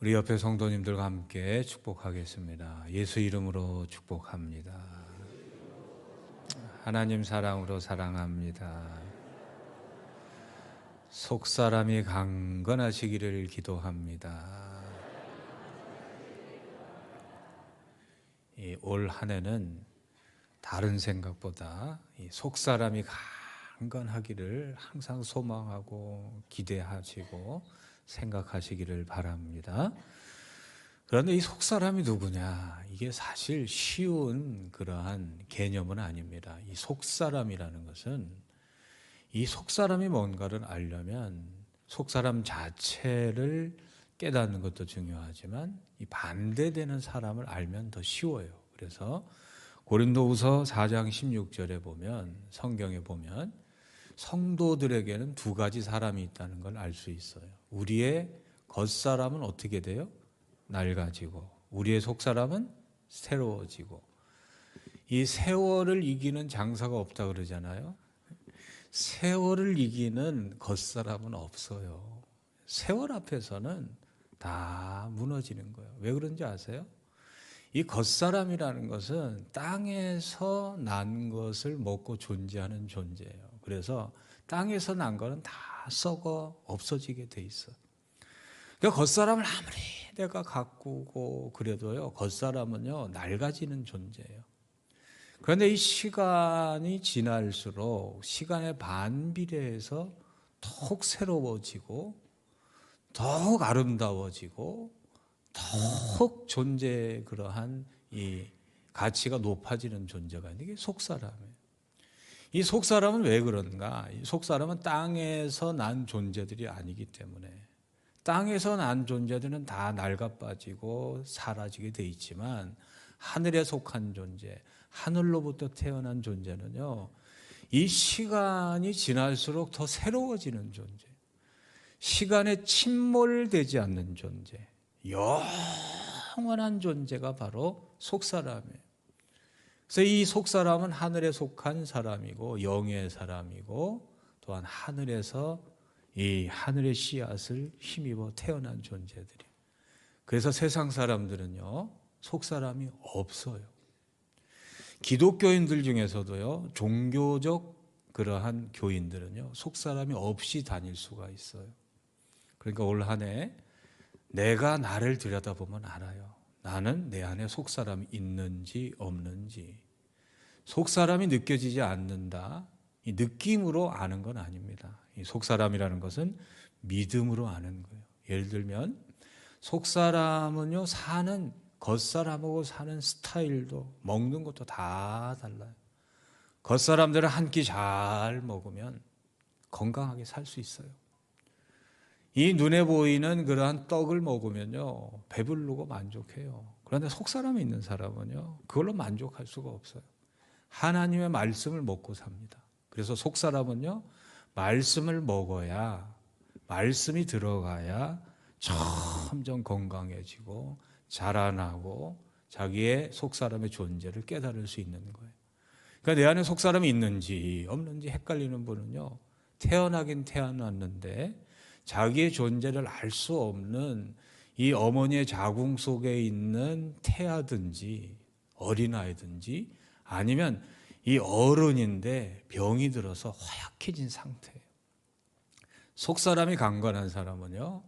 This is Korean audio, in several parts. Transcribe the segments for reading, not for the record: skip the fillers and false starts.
우리 옆에 성도님들과 함께 축복하겠습니다. 예수 이름으로 축복합니다. 하나님 사랑으로 사랑합니다. 속사람이 강건하시기를 기도합니다. 올 한 해는 다른 생각보다 속사람이 강건하기를 항상 소망하고 기대하시고 생각하시기를 바랍니다. 그런데 이 속사람이 누구냐? 이게 사실 쉬운 그러한 개념은 아닙니다. 이 속사람이라는 것은 이 속사람이 뭔가를 알려면 속사람 자체를 깨닫는 것도 중요하지만 이 반대되는 사람을 알면 더 쉬워요. 그래서 고린도후서 4장 16절에 보면, 성경에 보면 성도들에게는 두 가지 사람이 있다는 걸 알 수 있어요. 우리의 겉사람은 어떻게 돼요? 낡아지고, 우리의 속사람은 새로워지고. 이 세월을 이기는 장사가 없다 그러잖아요. 세월을 이기는 겉사람은 없어요. 세월 앞에서는 다 무너지는 거예요. 왜 그런지 아세요? 이 겉사람이라는 것은 땅에서 난 것을 먹고 존재하는 존재예요. 그래서 땅에서 난 거는 다 썩어 없어지게 돼 있어. 그러니까 겉사람을 아무리 내가 가꾸고 그래도요, 겉사람은요 낡아지는 존재예요. 그런데 이 시간이 지날수록 시간의 반비례해서 더욱 새로워지고 더욱 아름다워지고 더욱 존재의 그러한 이 가치가 높아지는 존재가 있는 게 속사람이에요. 이 속사람은 왜 그런가? 이 속사람은 땅에서 난 존재들이 아니기 때문에, 땅에서 난 존재들은 다 낡아 빠지고 사라지게 돼 있지만 하늘에 속한 존재, 하늘로부터 태어난 존재는요, 이 시간이 지날수록 더 새로워지는 존재, 시간에 침몰되지 않는 존재, 영원한 존재가 바로 속사람이에요. 그래서 이 속사람은 하늘에 속한 사람이고 영의 사람이고 또한 하늘에서 이 하늘의 씨앗을 힘입어 태어난 존재들이에요. 그래서 세상 사람들은요 속사람이 없어요. 기독교인들 중에서도요 종교적 그러한 교인들은요 속사람이 없이 다닐 수가 있어요. 그러니까 올 한 해 내가 나를 들여다보면 알아요. 나는 내 안에 속사람이 있는지 없는지. 속사람이 느껴지지 않는다. 이 느낌으로 아는 건 아닙니다. 이 속사람이라는 것은 믿음으로 아는 거예요. 예를 들면 속사람은요 사는, 겉사람하고 사는 스타일도 먹는 것도 다 달라요. 겉사람들은 한 끼 잘 먹으면 건강하게 살 수 있어요. 이 눈에 보이는 그러한 떡을 먹으면요 배부르고 만족해요. 그런데 속사람이 있는 사람은요 그걸로 만족할 수가 없어요. 하나님의 말씀을 먹고 삽니다. 그래서 속사람은요 말씀을 먹어야, 말씀이 들어가야 점점 건강해지고 자라나고 자기의 속사람의 존재를 깨달을 수 있는 거예요. 그러니까 내 안에 속사람이 있는지 없는지 헷갈리는 분은요 태어나긴 태어났는데 자기의 존재를 알 수 없는 이 어머니의 자궁 속에 있는 태아든지 어린아이든지 아니면 이 어른인데 병이 들어서 허약해진 상태예요. 속사람이 강건한 사람은요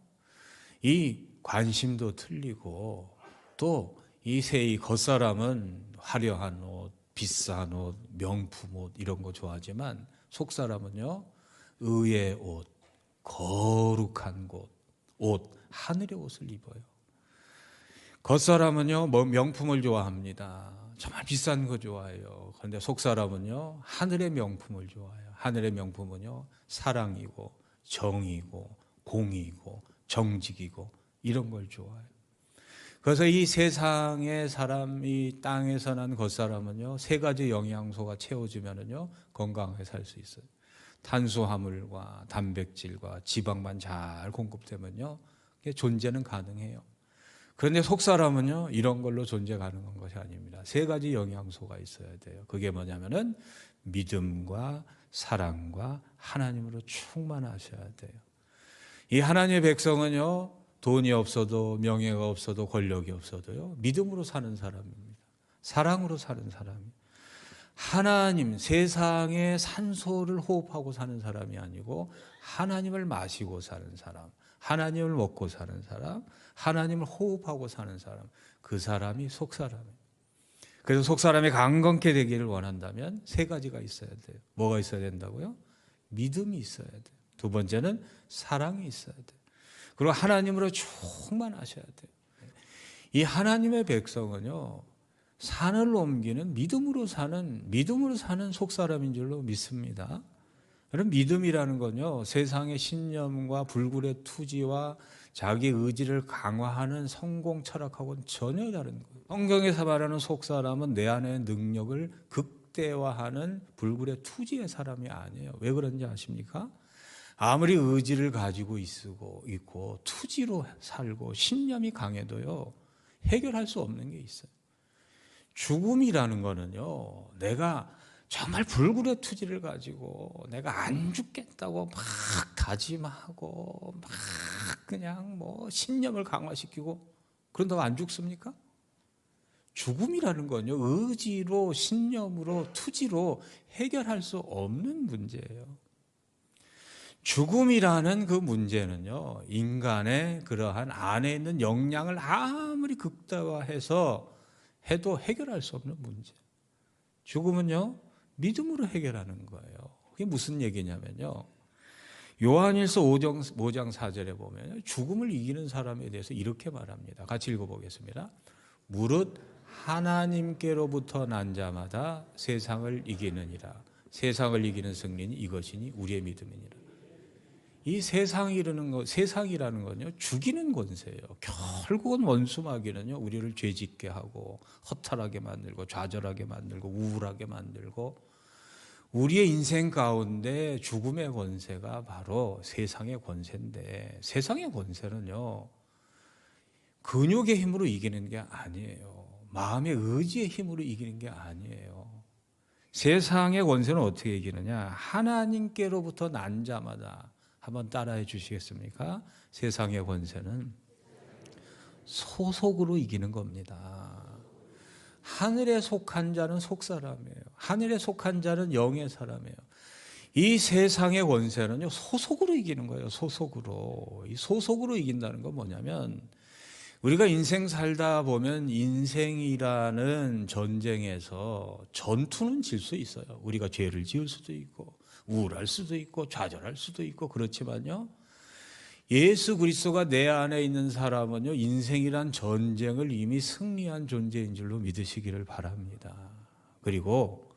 이 관심도 틀리고 또 이 겉사람은 화려한 옷, 비싼 옷, 명품 옷 이런 거 좋아하지만 속사람은요 의의 옷, 거룩한 옷, 하늘의 옷을 입어요. 겉사람은요 명품을 좋아합니다. 정말 비싼 거 좋아해요. 그런데 속사람은요 하늘의 명품을 좋아해요. 하늘의 명품은요 사랑이고 정이고 공이고 정직이고 이런 걸 좋아해요. 그래서 이 세상의 사람, 이 땅에서 난 겉사람은요 세 가지 영양소가 채워지면은요 건강하게 살 수 있어요. 탄수화물과 단백질과 지방만 잘 공급되면요 존재는 가능해요. 그런데 속사람은요 이런 걸로 존재 가능한 것이 아닙니다. 세 가지 영양소가 있어야 돼요. 그게 뭐냐면은 믿음과 사랑과 하나님으로 충만하셔야 돼요. 이 하나님의 백성은요 돈이 없어도 명예가 없어도 권력이 없어도요. 믿음으로 사는 사람입니다. 사랑으로 사는 사람이. 하나님, 세상의 산소를 호흡하고 사는 사람이 아니고 하나님을 마시고 사는 사람, 하나님을 먹고 사는 사람, 하나님을 호흡하고 사는 사람, 그 사람이 속사람이에요. 그래서 속사람이 강건케 되기를 원한다면 세 가지가 있어야 돼요. 뭐가 있어야 된다고요? 믿음이 있어야 돼요. 두 번째는 사랑이 있어야 돼요. 그리고 하나님으로 충만하셔야 돼요. 이 하나님의 백성은요, 산을 옮기는 믿음으로 사는 속사람인 줄로 믿습니다. 그럼 믿음이라는 건요, 세상의 신념과 불굴의 투지와 자기 의지를 강화하는 성공 철학하고는 전혀 다른 거예요. 성경에서 말하는 속사람은 내 안의 능력을 극대화하는 불굴의 투지의 사람이 아니에요. 왜 그런지 아십니까? 아무리 의지를 가지고 있고 투지로 살고 신념이 강해도요, 해결할 수 없는 게 있어요. 죽음이라는 거는요, 내가 정말 불굴의 투지를 가지고 내가 안 죽겠다고 막 다짐하고 막 그냥 뭐 신념을 강화시키고 그런다고 안 죽습니까? 죽음이라는 건요, 의지로 신념으로 투지로 해결할 수 없는 문제예요. 죽음이라는 그 문제는요, 인간의 그러한 안에 있는 역량을 아무리 극대화해서 해도 해결할 수 없는 문제. 죽음은요, 믿음으로 해결하는 거예요. 그게 무슨 얘기냐면요, 요한일서 5장 4절에 보면 죽음을 이기는 사람에 대해서 이렇게 말합니다. 같이 읽어보겠습니다. 무릇 하나님께로부터 난 자마다 세상을 이기느니라. 세상을 이기는 승리는 이것이니 우리의 믿음이니라. 이 세상이라는 건요, 죽이는 권세예요. 결국은 원수마귀는요, 우리를 죄짓게 하고 허탈하게 만들고 좌절하게 만들고 우울하게 만들고, 우리의 인생 가운데 죽음의 권세가 바로 세상의 권세인데, 세상의 권세는요, 근육의 힘으로 이기는 게 아니에요. 마음의 의지의 힘으로 이기는 게 아니에요. 세상의 권세는 어떻게 이기느냐? 하나님께로부터 난 자마다. 한번 따라해 주시겠습니까? 세상의 권세는 소속으로 이기는 겁니다. 하늘에 속한 자는 속사람이에요. 하늘에 속한 자는 영의 사람이에요. 이 세상의 권세는요, 소속으로 이기는 거예요. 소속으로. 이 소속으로 이긴다는 건 뭐냐면, 우리가 인생 살다 보면 인생이라는 전쟁에서 전투는 질 수 있어요. 우리가 죄를 지을 수도 있고 우울할 수도 있고 좌절할 수도 있고, 그렇지만요, 예수 그리스도가 내 안에 있는 사람은요, 인생이란 전쟁을 이미 승리한 존재인 줄로 믿으시기를 바랍니다. 그리고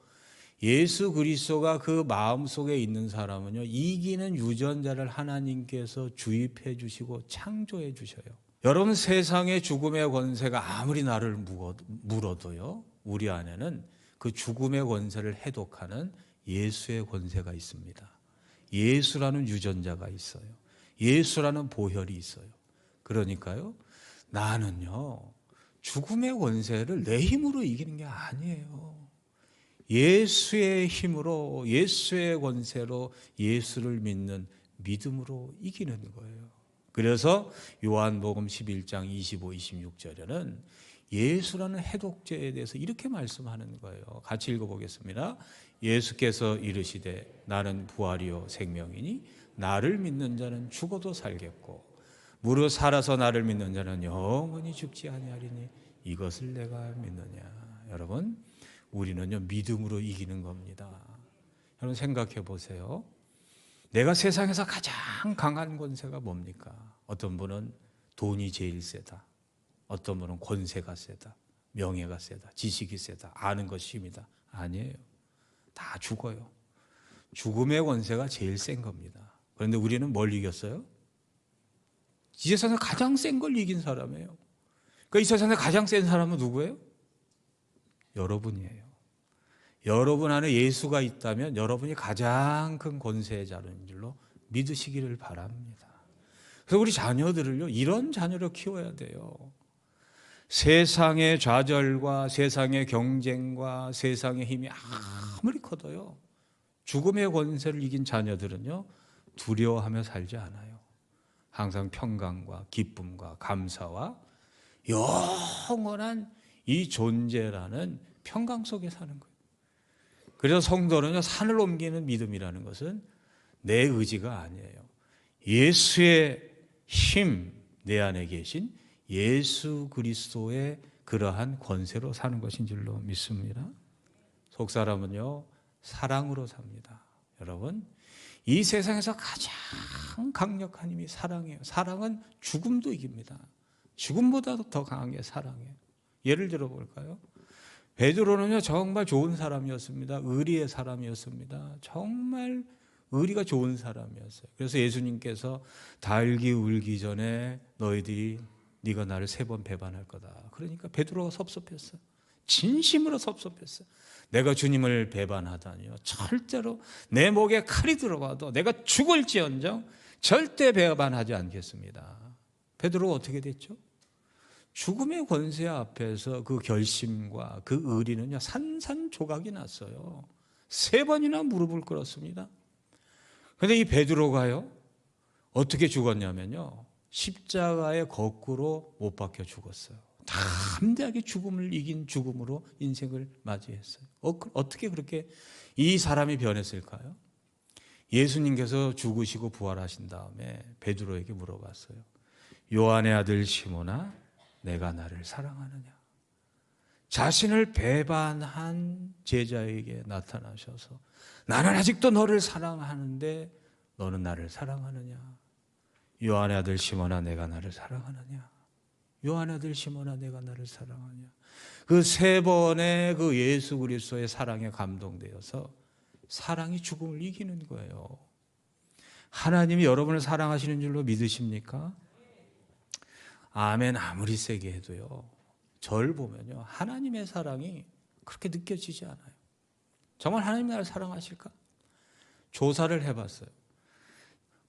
예수 그리스도가 그 마음속에 있는 사람은요, 이기는 유전자를 하나님께서 주입해 주시고 창조해 주셔요. 여러분, 세상의 죽음의 권세가 아무리 나를 물어도요, 우리 안에는 그 죽음의 권세를 해독하는 예수의 권세가 있습니다. 예수라는 유전자가 있어요. 예수라는 보혈이 있어요. 그러니까요, 나는요, 죽음의 권세를 내 힘으로 이기는 게 아니에요. 예수의 힘으로, 예수의 권세로, 예수를 믿는 믿음으로 이기는 거예요. 그래서 요한복음 11장 25, 26절에는 예수라는 해독제에 대해서 이렇게 말씀하는 거예요. 같이 읽어보겠습니다. 예수께서 이르시되 나는 부활이요 생명이니 나를 믿는 자는 죽어도 살겠고 무릇 살아서 나를 믿는 자는 영원히 죽지 아니하리니 이것을 내가 믿느냐. 여러분, 우리는요, 믿음으로 이기는 겁니다. 여러분, 생각해 보세요. 내가 세상에서 가장 강한 권세가 뭡니까? 어떤 분은 돈이 제일 세다. 어떤 분은 권세가 세다. 명예가 세다. 지식이 세다. 아는 것이 힘이다. 아니에요. 다 죽어요. 죽음의 권세가 제일 센 겁니다. 그런데 우리는 뭘 이겼어요? 이 세상에서 가장 센 걸 이긴 사람이에요. 그러니까 이 세상에서 가장 센 사람은 누구예요? 여러분이에요. 여러분 안에 예수가 있다면 여러분이 가장 큰 권세의 자인 줄로 믿으시기를 바랍니다. 그래서 우리 자녀들을요, 이런 자녀로 키워야 돼요. 세상의 좌절과 세상의 경쟁과 세상의 힘이 아무리 커도요, 죽음의 권세를 이긴 자녀들은요, 두려워하며 살지 않아요. 항상 평강과 기쁨과 감사와 영원한 이 존재라는 평강 속에 사는 거예요. 그래서 성도는요, 산을 옮기는 믿음이라는 것은 내 의지가 아니에요. 예수의 힘, 내 안에 계신 예수 그리스도의 그러한 권세로 사는 것인 줄로 믿습니다. 속 사람은요, 사랑으로 삽니다. 여러분, 이 세상에서 가장 강력한 힘이 사랑이에요. 사랑은 죽음도 이깁니다. 죽음보다도 더 강한 게 사랑이에요. 예를 들어 볼까요? 베드로는요, 정말 좋은 사람이었습니다. 의리의 사람이었습니다. 정말 의리가 좋은 사람이었어요. 그래서 예수님께서 달기 울기 전에 너희들이 네가 나를 3번 배반할 거다. 그러니까 베드로가 섭섭했어요. 진심으로 섭섭했어요. 내가 주님을 배반하다니요, 절대로 내 목에 칼이 들어가도 내가 죽을지언정 절대 배반하지 않겠습니다. 베드로가 어떻게 됐죠? 죽음의 권세 앞에서 그 결심과 그 의리는요, 산산조각이 났어요. 3번이나 무릎을 꿇었습니다. 그런데 이 베드로가요, 어떻게 죽었냐면요, 십자가에 거꾸로 못 박혀 죽었어요. 담대하게 죽음을 이긴 죽음으로 인생을 맞이했어요. 어떻게 그렇게 이 사람이 변했을까요? 예수님께서 죽으시고 부활하신 다음에 베드로에게 물어봤어요. 요한의 아들 시몬아, 내가 나를 사랑하느냐? 자신을 배반한 제자에게 나타나셔서 나는 아직도 너를 사랑하는데 너는 나를 사랑하느냐? 요한의 아들 시몬아, 내가 나를 사랑하느냐? 요한의 아들 시몬아, 내가 나를 사랑하냐? 그 3번의 그 예수 그리스도의 사랑에 감동되어서 사랑이 죽음을 이기는 거예요. 하나님이 여러분을 사랑하시는 줄로 믿으십니까? 아멘. 아무리 세게 해도요, 절 보면요, 하나님의 사랑이 그렇게 느껴지지 않아요. 정말 하나님 나를 사랑하실까? 조사를 해봤어요.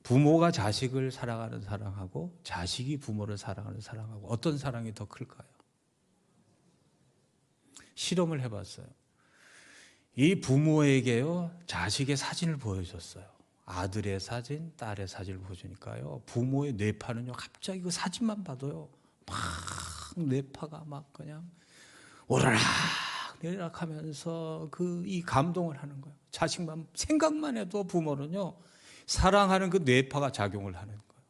부모가 자식을 사랑하는 사랑하고 자식이 부모를 사랑하는 사랑하고 어떤 사랑이 더 클까요? 실험을 해봤어요. 이 부모에게요, 자식의 사진을 보여줬어요. 아들의 사진, 딸의 사진을 보여주니까요, 부모의 뇌파는요, 갑자기 그 사진만 봐도요, 막 뇌파가 막 그냥 오르락 내리락 하면서 이 감동을 하는 거예요. 자식만 생각만 해도 부모는요, 사랑하는 그 뇌파가 작용을 하는 거예요.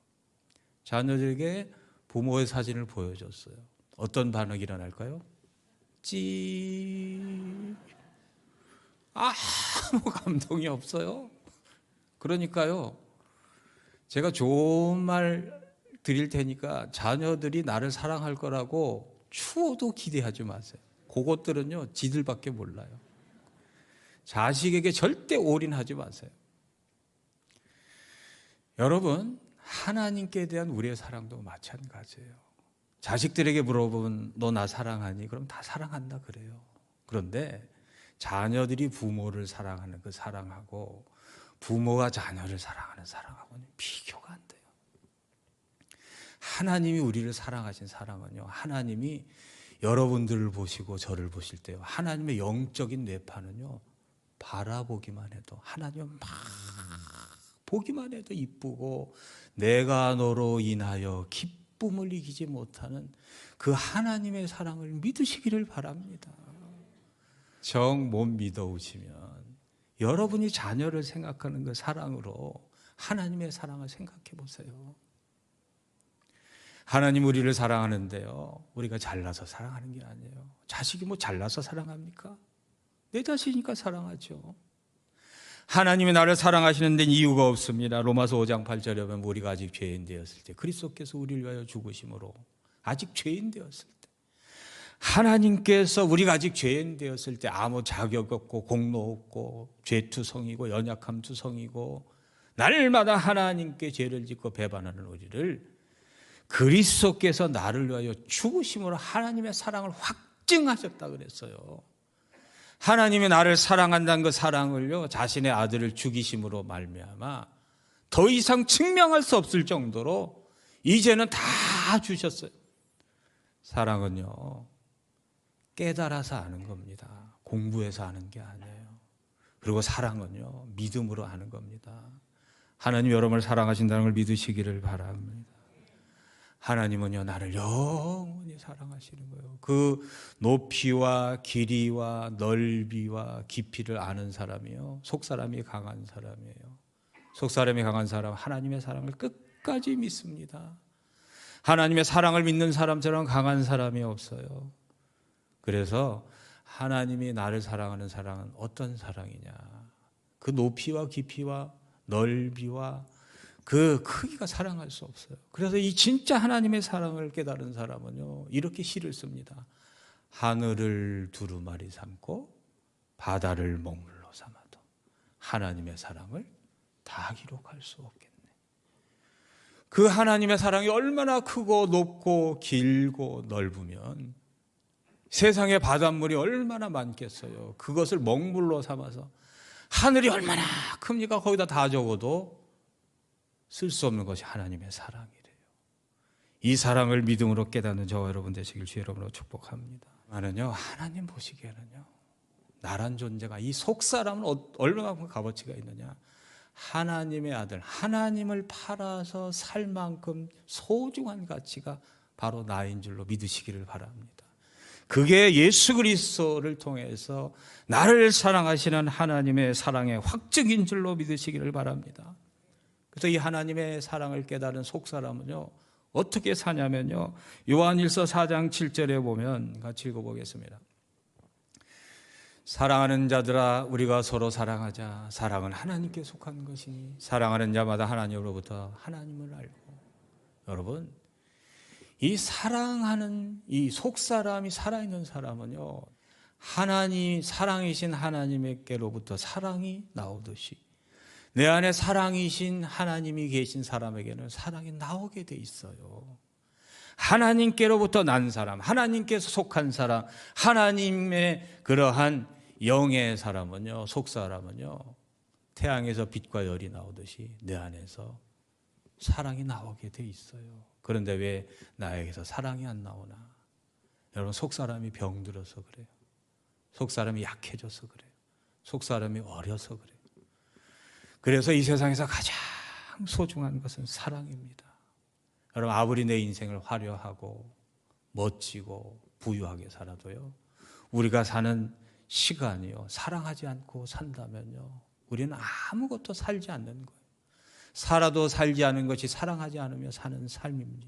자녀들에게 부모의 사진을 보여줬어요. 어떤 반응이 일어날까요? 아무 감동이 없어요. 그러니까요, 제가 좋은 말 드릴 테니까 자녀들이 나를 사랑할 거라고 추워도 기대하지 마세요. 그것들은요, 지들밖에 몰라요. 자식에게 절대 올인하지 마세요. 여러분, 하나님께 대한 우리의 사랑도 마찬가지예요. 자식들에게 물어보면 너 나 사랑하니? 그럼 다 사랑한다 그래요. 그런데 자녀들이 부모를 사랑하는 그 사랑하고 부모가 자녀를 사랑하는 사랑하고는 비교가 안 돼요. 하나님이 우리를 사랑하신 사랑은요, 하나님이 여러분들을 보시고 저를 보실 때요, 하나님의 영적인 뇌파는요, 바라보기만 해도, 하나님을 막 보기만 해도 이쁘고 내가 너로 인하여 기쁨을 이기지 못하는 그 하나님의 사랑을 믿으시기를 바랍니다. 정 못 믿어오시면 여러분이 자녀를 생각하는 그 사랑으로 하나님의 사랑을 생각해 보세요. 하나님 우리를 사랑하는데요, 우리가 잘나서 사랑하는 게 아니에요. 자식이 뭐 잘나서 사랑합니까? 내 자식이니까 사랑하죠. 하나님이 나를 사랑하시는 데는 이유가 없습니다. 로마서 5장 8절에 보면 우리가 아직 죄인 되었을 때 그리스도께서 우리를 위하여 죽으심으로, 아직 죄인 되었을 때, 하나님께서 우리가 아직 죄인 되었을 때 아무 자격 없고 공로 없고 죄투성이고 연약함 투성이고 날마다 하나님께 죄를 짓고 배반하는 우리를 그리스도께서 나를 위하여 죽으심으로 하나님의 사랑을 확증하셨다 그랬어요. 하나님이 나를 사랑한다는 그 사랑을요, 자신의 아들을 죽이심으로 말미암아 더 이상 증명할 수 없을 정도로 이제는 다 주셨어요. 사랑은요, 깨달아서 아는 겁니다. 공부해서 아는 게 아니에요. 그리고 사랑은요, 믿음으로 아는 겁니다. 하나님 여러분을 사랑하신다는 걸 믿으시기를 바랍니다. 하나님은요 나를 영원히 사랑하시는 거예요. 그 높이와 길이와 넓이와 깊이를 아는 사람이요 속사람이 강한 사람이에요. 속사람이 강한 사람 하나님의 사랑을 끝까지 믿습니다. 하나님의 사랑을 믿는 사람처럼 강한 사람이 없어요. 그래서 하나님이 나를 사랑하는 사랑은 어떤 사랑이냐, 그 높이와 깊이와 넓이와 그 크기가 사랑할 수 없어요. 그래서 이 진짜 하나님의 사랑을 깨달은 사람은요 이렇게 시를 씁니다. 하늘을 두루마리 삼고 바다를 먹물로 삼아도 하나님의 사랑을 다 기록할 수 없겠네. 그 하나님의 사랑이 얼마나 크고 높고 길고 넓으면 세상의 바닷물이 얼마나 많겠어요. 그것을 먹물로 삼아서 하늘이 얼마나 큽니까? 거기다 다 적어도 쓸 수 없는 것이 하나님의 사랑이래요. 이 사랑을 믿음으로 깨닫는 저와 여러분 되시길 주의 이름으로 축복합니다. 나는요 하나님 보시기에는요 나란 존재가 이 속사람은 얼마만큼 값어치가 있느냐, 하나님의 아들 하나님을 팔아서 살 만큼 소중한 가치가 바로 나인 줄로 믿으시기를 바랍니다. 그게 예수 그리스도를 통해서 나를 사랑하시는 하나님의 사랑의 확증인 줄로 믿으시기를 바랍니다. 그래서 이 하나님의 사랑을 깨달은 속사람은요 어떻게 사냐면요 요한일서 4장 7절에 보면 같이 읽어보겠습니다. 사랑하는 자들아 우리가 서로 사랑하자. 사랑은 하나님께 속한 것이니 사랑하는 자마다 하나님으로부터 하나님을 알고. 여러분 이 사랑하는 이 속사람이 살아있는 사람은요 하나님 사랑이신 하나님께로부터 사랑이 나오듯이 내 안에 사랑이신 하나님이 계신 사람에게는 사랑이 나오게 돼 있어요. 하나님께로부터 난 사람, 하나님께서 속한 사람, 하나님의 그러한 영의 사람은요, 속사람은요 태양에서 빛과 열이 나오듯이 내 안에서 사랑이 나오게 돼 있어요. 그런데 왜 나에게서 사랑이 안 나오나? 여러분 속사람이 병들어서 그래요. 속사람이 약해져서 그래요. 속사람이 어려서 그래요. 그래서 이 세상에서 가장 소중한 것은 사랑입니다. 여러분 아무리 내 인생을 화려하고 멋지고 부유하게 살아도요 우리가 사는 시간이요 사랑하지 않고 산다면요 우리는 아무것도 살지 않는 거예요. 살아도 살지 않은 것이 사랑하지 않으며 사는 삶입니다.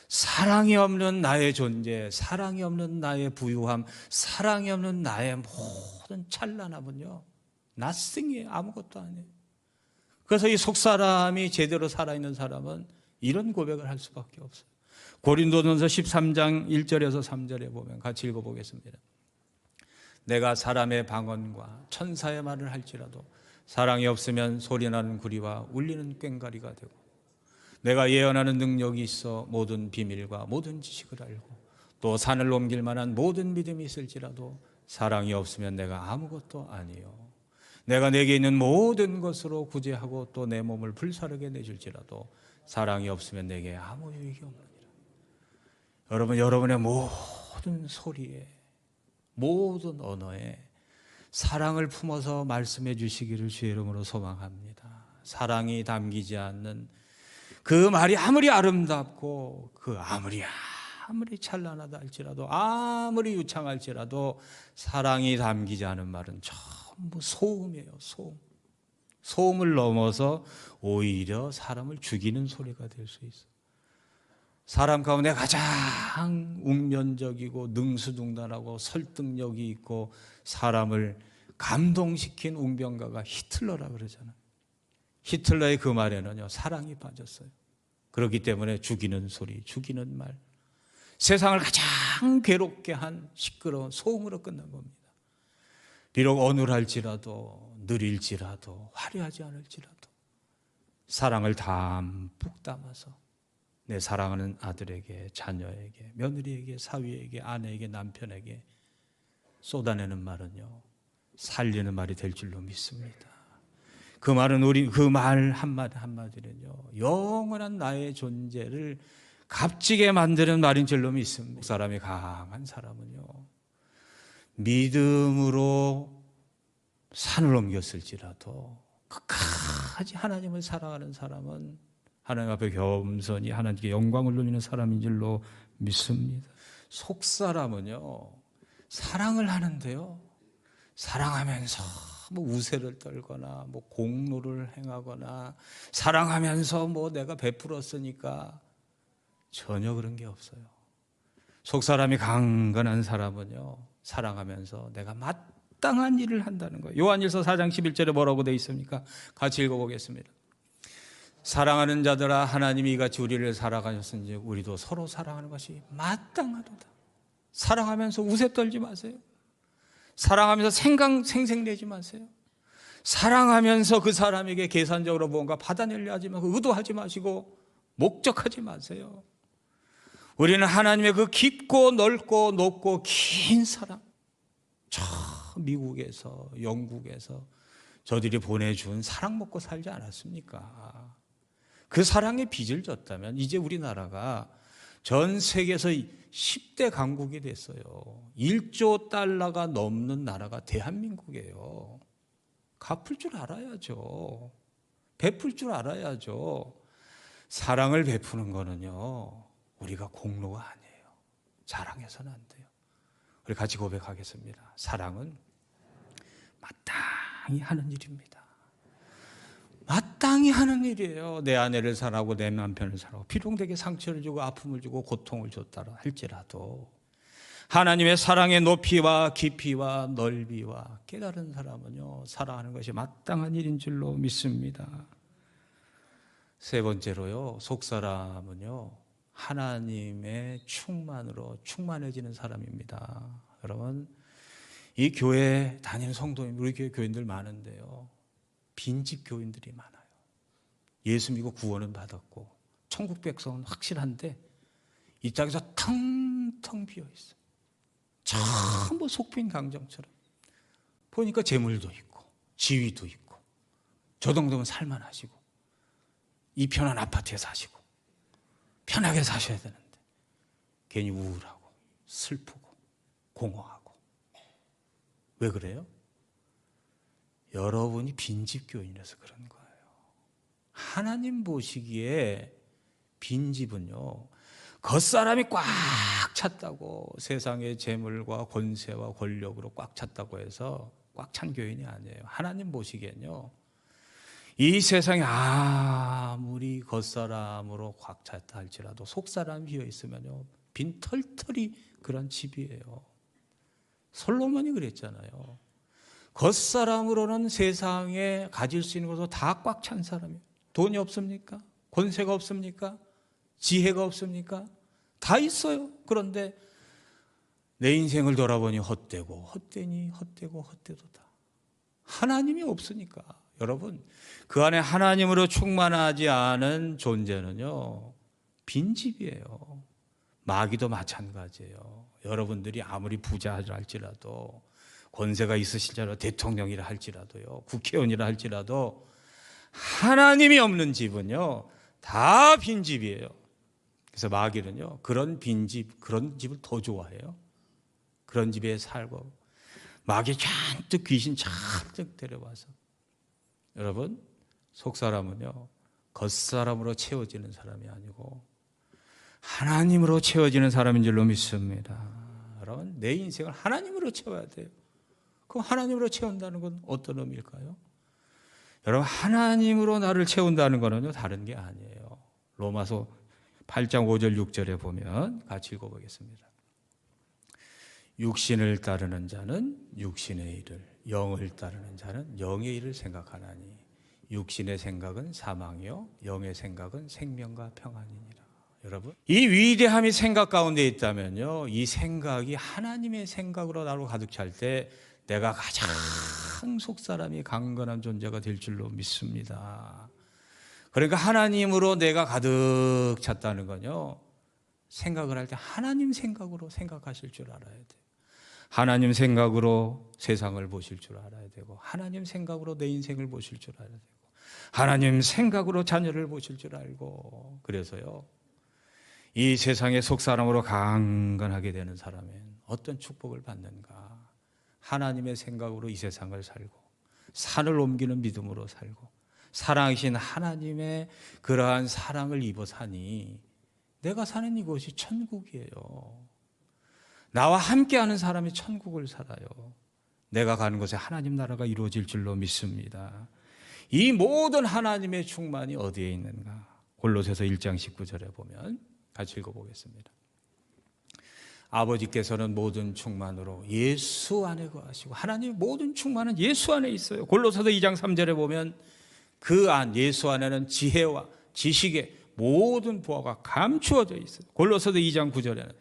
사랑이 없는 나의 존재, 사랑이 없는 나의 부유함, 사랑이 없는 나의 모든 찬란함은요 nothing이에요. 아무것도 아니에요. 그래서 이 속사람이 제대로 살아있는 사람은 이런 고백을 할 수밖에 없어요. 고린도전서 13장 1절에서 3절에 보면 같이 읽어보겠습니다. 내가 사람의 방언과 천사의 말을 할지라도 사랑이 없으면 소리나는 구리와 울리는 꽹과리가 되고, 내가 예언하는 능력이 있어 모든 비밀과 모든 지식을 알고 또 산을 옮길 만한 모든 믿음이 있을지라도 사랑이 없으면 내가 아무것도 아니요, 내가 내게 있는 모든 것으로 구제하고 또 내 몸을 불사르게 내줄지라도 사랑이 없으면 내게 아무 유익이 없느니라. 여러분, 여러분의 모든 소리에, 모든 언어에 사랑을 품어서 말씀해 주시기를 주의 이름으로 소망합니다. 사랑이 담기지 않는 그 말이 아무리 아름답고 그 아무리 찬란하다 할지라도, 아무리 유창할지라도 사랑이 담기지 않은 말은 전부 소음이에요. 소음을 넘어서 오히려 사람을 죽이는 소리가 될 수 있어요. 사람 가운데 가장 웅변적이고 능수능란하고 설득력이 있고 사람을 감동시킨 웅변가가 히틀러라 그러잖아요. 히틀러의 그 말에는요 사랑이 빠졌어요. 그렇기 때문에 죽이는 소리, 죽이는 말, 세상을 가장 괴롭게 한 시끄러운 소음으로 끝난 겁니다. 비록 어눌할지라도, 느릴지라도, 화려하지 않을지라도 사랑을 담뿍 담아서 내 사랑하는 아들에게, 자녀에게, 며느리에게, 사위에게, 아내에게, 남편에게 쏟아내는 말은요 살리는 말이 될 줄로 믿습니다. 그 말은 그 말 한마디 한마디는요 영원한 나의 존재를 값지게 만드는 말인 줄로 믿습니다. 사람이 강한 사람은요 믿음으로 산을 옮겼을지라도 끝까지 하나님을 사랑하는 사람은 하나님 앞에 겸손히 하나님께 영광을 돌리는 사람인 줄로 믿습니다. 속사람은요, 사랑을 하는데요, 사랑하면서 뭐 우세를 떨거나 뭐 공로를 행하거나 사랑하면서 뭐 내가 베풀었으니까 전혀 그런 게 없어요. 속사람이 강건한 사람은요, 사랑하면서 내가 마땅한 일을 한다는 거예요. 요한일서 4장 11절에 뭐라고 되어 있습니까? 같이 읽어보겠습니다. 사랑하는 자들아, 하나님이 이같이 우리를 사랑하셨은지 우리도 서로 사랑하는 것이 마땅하도다. 사랑하면서 우세 떨지 마세요. 사랑하면서 생색내지 마세요. 사랑하면서 그 사람에게 계산적으로 뭔가 받아내려 하지 마시고 의도하지 마시고 목적하지 마세요. 우리는 하나님의 그 깊고 넓고 높고 긴 사랑, 저 미국에서 영국에서 저들이 보내준 사랑 먹고 살지 않았습니까? 그 사랑의 빚을 졌다면 이제 우리나라가 전 세계에서 10대 강국이 됐어요. 1조 달러가 넘는 나라가 대한민국이에요. 갚을 줄 알아야죠. 베풀 줄 알아야죠. 사랑을 베푸는 거는요, 우리가 공로가 아니에요. 자랑해서는 안 돼요. 우리 같이 고백하겠습니다. 사랑은 마땅히 하는 일입니다. 마땅히 하는 일이에요. 내 아내를 사랑하고 내 남편을 사랑하고 비록 내게 상처를 주고 아픔을 주고 고통을 줬다 할지라도 하나님의 사랑의 높이와 깊이와 넓이와 깨달은 사람은요, 사랑하는 것이 마땅한 일인 줄로 믿습니다. 세 번째로요, 속사람은요, 하나님의 충만으로 충만해지는 사람입니다. 여러분, 이 교회 다니는 성도님, 우리 교회 교인들 많은데요, 빈집 교인들이 많아요. 예수 믿고 구원은 받았고 천국 백성은 확실한데 이 땅에서 텅텅 비어 있어요. 전부 속빈 강정처럼. 보니까 재물도 있고 지위도 있고 저 정도면 살만하시고 이 편한 아파트에 사시고 편하게 사셔야 되는데 괜히 우울하고 슬프고 공허하고. 왜 그래요? 여러분이 빈집 교인이라서 그런 거예요. 하나님 보시기에 빈집은요, 겉사람이 꽉 찼다고, 세상의 재물과 권세와 권력으로 꽉 찼다고 해서 꽉 찬 교인이 아니에요. 하나님 보시기엔요, 이 세상에 아무리 겉사람으로 꽉 찼다 할지라도 속사람이 비어 있으면요, 빈 털털이 그런 집이에요. 솔로몬이 그랬잖아요. 겉사람으로는 세상에 가질 수 있는 것도 다 꽉 찬 사람이에요. 돈이 없습니까? 권세가 없습니까? 지혜가 없습니까? 다 있어요. 그런데 내 인생을 돌아보니 헛되고 헛되니 헛되고 헛되도다. 하나님이 없으니까. 여러분, 그 안에 하나님으로 충만하지 않은 존재는요, 빈집이에요. 마귀도 마찬가지예요. 여러분들이 아무리 부자라 할지라도, 권세가 있으실지라도, 대통령이라 할지라도요, 국회의원이라 할지라도 하나님이 없는 집은요, 다 빈집이에요. 그래서 마귀는요, 그런 빈집, 그런 집을 더 좋아해요. 그런 집에 살고 마귀 잔뜩, 귀신 잔뜩 데려와서. 여러분, 속사람은요, 겉사람으로 채워지는 사람이 아니고 하나님으로 채워지는 사람인 줄로 믿습니다. 여러분, 내 인생을 하나님으로 채워야 돼요. 그럼 하나님으로 채운다는 건 어떤 의미일까요? 여러분, 하나님으로 나를 채운다는 거는요, 다른 게 아니에요. 로마서 8장 5절 6절에 보면 같이 읽어보겠습니다. 육신을 따르는 자는 육신의 일을, 영을 따르는 자는 영의 일을 생각하나니 육신의 생각은 사망이요 영의 생각은 생명과 평안이니라. 여러분, 이 위대함이 생각 가운데 있다면요, 이 생각이 하나님의 생각으로 나로 가득 찰 때 내가 가장 속사람이 강건한 존재가 될 줄로 믿습니다. 그러니까 하나님으로 내가 가득 찼다는 건요, 생각을 할 때 하나님 생각으로 생각하실 줄 알아야 돼요. 하나님 생각으로 세상을 보실 줄 알아야 되고, 하나님 생각으로 내 인생을 보실 줄 알아야 되고, 하나님 생각으로 자녀를 보실 줄 알고. 그래서요, 이 세상의 속사람으로 강건하게 되는 사람은 어떤 축복을 받는가? 하나님의 생각으로 이 세상을 살고, 산을 옮기는 믿음으로 살고, 사랑이신 하나님의 그러한 사랑을 입어 사니 내가 사는 이곳이 천국이에요. 나와 함께하는 사람이 천국을 살아요. 내가 가는 곳에 하나님 나라가 이루어질 줄로 믿습니다. 이 모든 하나님의 충만이 어디에 있는가? 골로새서 1장 19절에 보면 같이 읽어보겠습니다. 아버지께서는 모든 충만으로 예수 안에 거하시고, 하나님의 모든 충만은 예수 안에 있어요. 골로새서 2장 3절에 보면 그 안, 예수 안에는 지혜와 지식의 모든 보화가 감추어져 있어요. 골로새서 2장 9절에는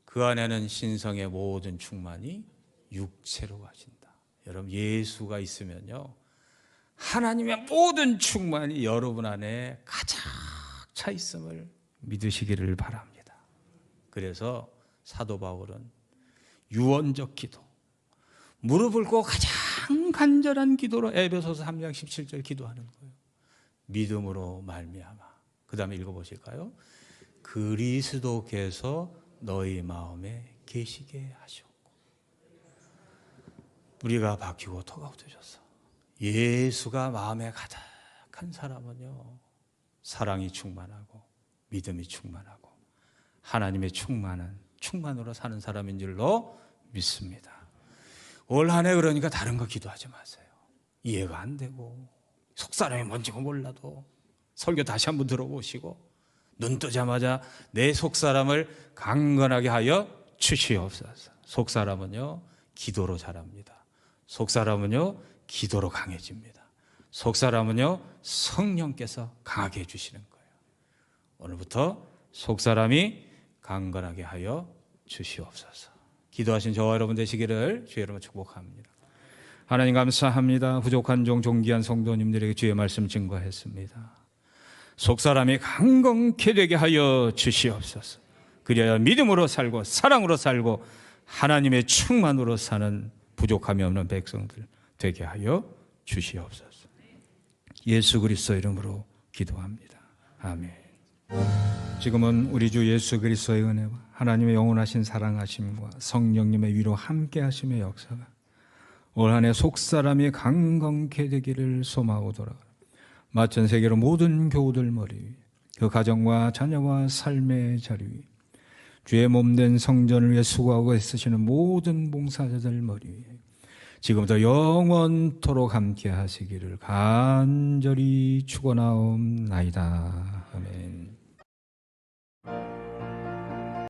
그 안에는 신성의 모든 충만이 육체로 가신다. 여러분, 예수가 있으면요, 하나님의 모든 충만이 여러분 안에 가득 차 있음을 믿으시기를 바랍니다. 그래서 사도 바울은 유언적 기도, 무릎을 꿇고 가장 간절한 기도로 에베소서 3장 17절 기도하는 거예요. 믿음으로 말미암아. 그 다음에 읽어보실까요? 그리스도께서 너희 마음에 계시게 하셨고. 우리가 바뀌고 터가 굳어졌어. 예수가 마음에 가득한 사람은요, 사랑이 충만하고 믿음이 충만하고 하나님의 충만으로 사는 사람인 줄로 믿습니다. 올 한 해 그러니까 다른 거 기도하지 마세요. 이해가 안 되고 속사람이 뭔지도 몰라도 설교 다시 한번 들어보시고 눈 뜨자마자 내 속사람을 강건하게 하여 주시옵소서. 속사람은요, 기도로 자랍니다. 속사람은요, 기도로 강해집니다. 속사람은요, 성령께서 강하게 해주시는 거예요. 오늘부터 속사람이 강건하게 하여 주시옵소서. 기도하신 저와 여러분 되시기를 주의 이름으로 축복합니다. 하나님 감사합니다. 부족한 종 존귀한 성도님들에게 주의 말씀 증거했습니다. 속사람이 강건케 되게 하여 주시옵소서. 그래야 믿음으로 살고 사랑으로 살고 하나님의 충만으로 사는 부족함이 없는 백성들 되게 하여 주시옵소서. 예수 그리스도 이름으로 기도합니다. 아멘. 지금은 우리 주 예수 그리스도의 은혜와 하나님의 영원하신 사랑하심과 성령님의 위로 함께 하심의 역사가 올 한 해 속사람이 강건케 되기를 소망하오도다. 마천 세계로 모든 교우들 머리 위, 그 가정과 자녀와 삶의 자리 위, 주의 몸된 성전을 위해 수고하고 애쓰시는 모든 봉사자들 머리 위에 지금부터 영원토록 함께 하시기를 간절히 축원하옵나이다. 아멘.